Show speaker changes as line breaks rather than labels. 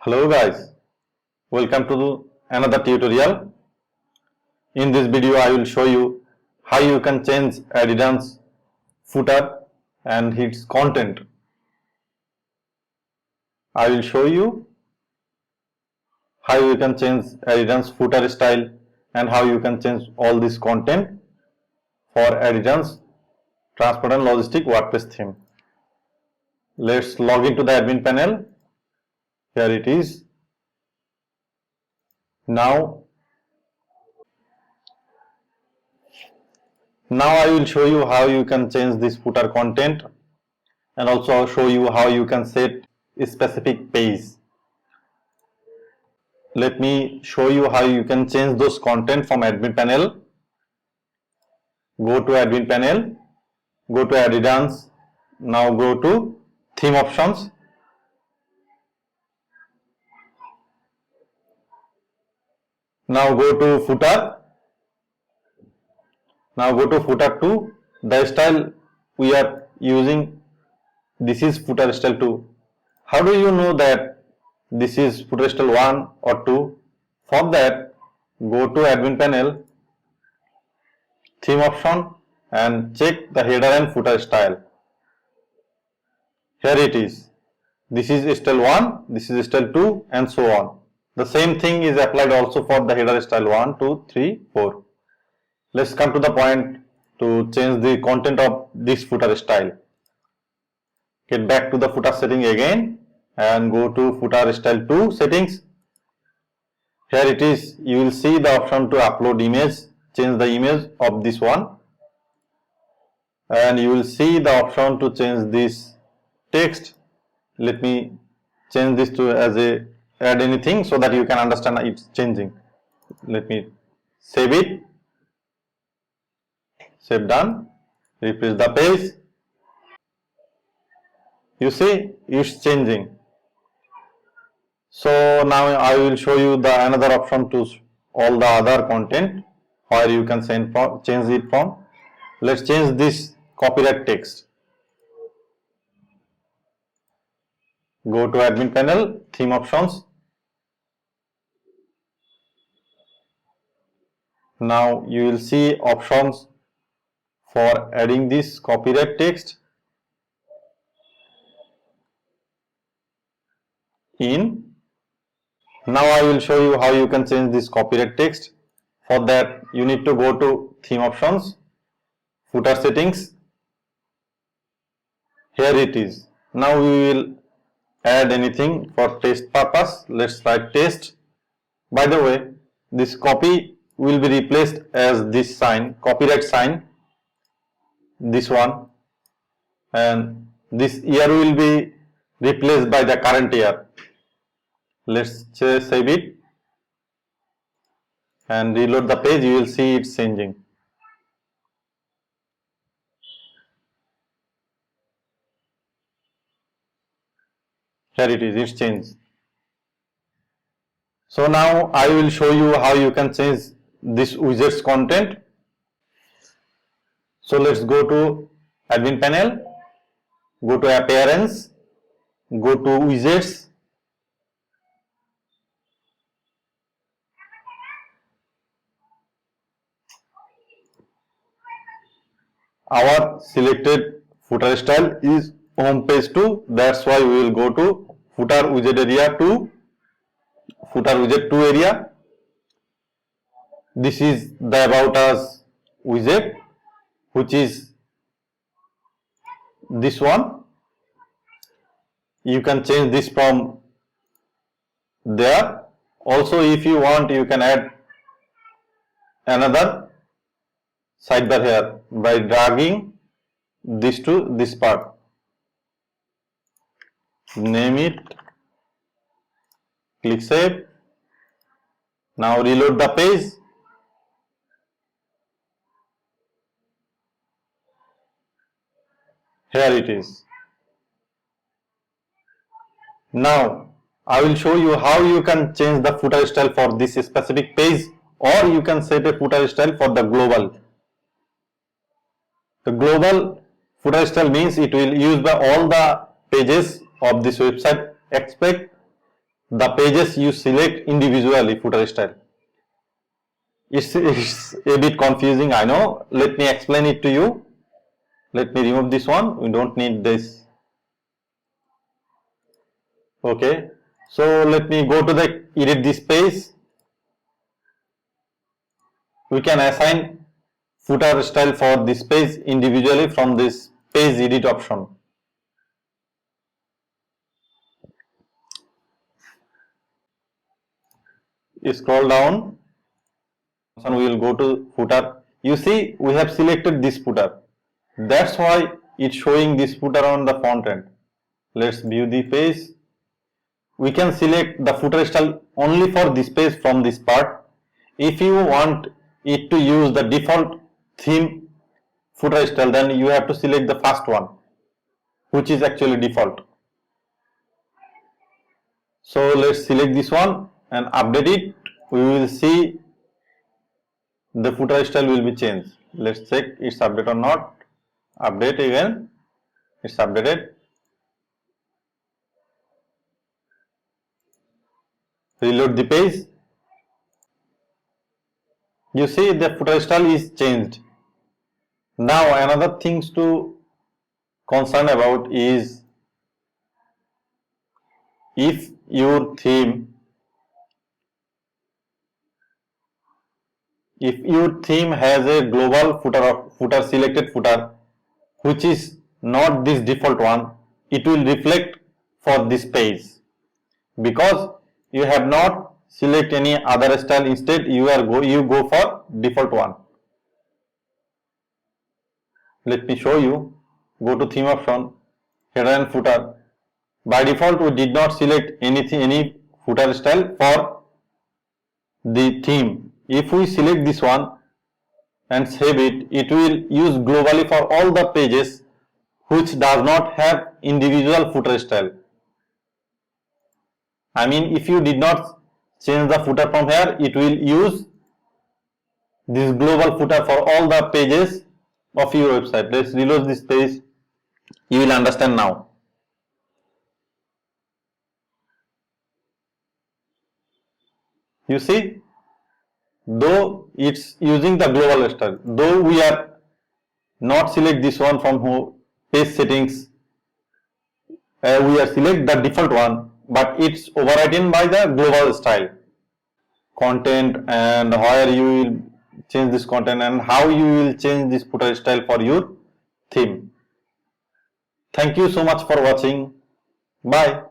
Hello guys, welcome to another tutorial. In this video I will show you how you can change Adidas footer and its content. I will show you how you can change Adidas footer style and how you can change all this content for Adidas Transport and Logistic WordPress theme. Let's log into the admin panel. Here it is. Now I will show you how you can change this footer content and also show you how you can set a specific page. Let me show you how you can change those content from admin panel. Go to admin panel, go to Adidas, now go to theme options. Now go to footer. Now go to footer 2. The style we are using, this is footer style 2. How do you know that this is footer style 1 or 2? For that, go to admin panel, theme option and check the header and footer style. Here it is. This is style 1, this is style 2 and so on. The same thing is applied also for the header style 1, 2, 3, 4. Let's come to the point to change the content of this footer style. Get back to the footer setting again and go to footer style 2 settings. Here it is. You will see the option to upload image. Change the image of this one. And you will see the option to change this text. Let me change this to as a add anything so that you can understand it's changing. Let me save it. Save done. Refresh the page. You see it's changing. So now I will show you the another option to all the other content where you can change it from. Let's change this copyright text. Go to admin panel, theme options. Now you will see options for adding this copyright text in. Now I will show you how you can change this copyright text. For that you need to go to theme options, footer settings. Here it is. Now we will add anything for test purpose. Let's write test. By the way, this copy will be replaced as this sign, copyright sign, this one, and this year will be replaced by the current year. Let's save it and reload the page. You will see it's changing. Here it is, it's changed. So now I will show you how you can change this widget's content. So let's go to admin panel, go to appearance, go to widgets. Our selected footer style is home page 2. That's why we will go to footer widget area 2, footer widget 2 area. This is the about us widget, which is this one. You can change this from there. Also, if you want, you can add another sidebar here by dragging this to this part. Name it, click save. Now reload the page. Here it is. Now I will show you how you can change the footer style for this specific page, or you can set a footer style for the global. The global footer style means it will use by all the pages of this website except the pages you select individually footer style. It's a bit confusing, I know. Let me explain it to you. Let me remove this one. We don't need this. Okay. So let me go to the edit this page. We can assign footer style for this page individually from this page edit option. Scroll down and we will go to footer. You see, we have selected this footer. That's why it's showing this footer on the front end. Let's view the page. We can select the footer style only for this page from this part. If you want it to use the default theme footer style, then you have to select the first one, which is actually default. So let's select this one and update it. We will see the footer style will be changed. Let's check it's updated or not. Update again. It's updated. Reload the page. You see the footer style is changed. Now another things to concern about is if your theme has a global footer selected footer which is not this default one, it will reflect for this page because you have not select any other style. Instead you go for default one. Let me show you. Go to theme option, header and footer. By default we did not select any footer style for the theme. If we select this one and save it, it will use globally for all the pages which does not have individual footer style. I mean, if you did not change the footer from here, it will use this global footer for all the pages of your website. Let's reload this page. You will understand now. You see, though it's using the global style, though we are not select this one from page settings, we are select the default one, but it's overridden by the global style. Content and where you will change this content and how you will change this footer style for your theme. Thank you so much for watching. Bye.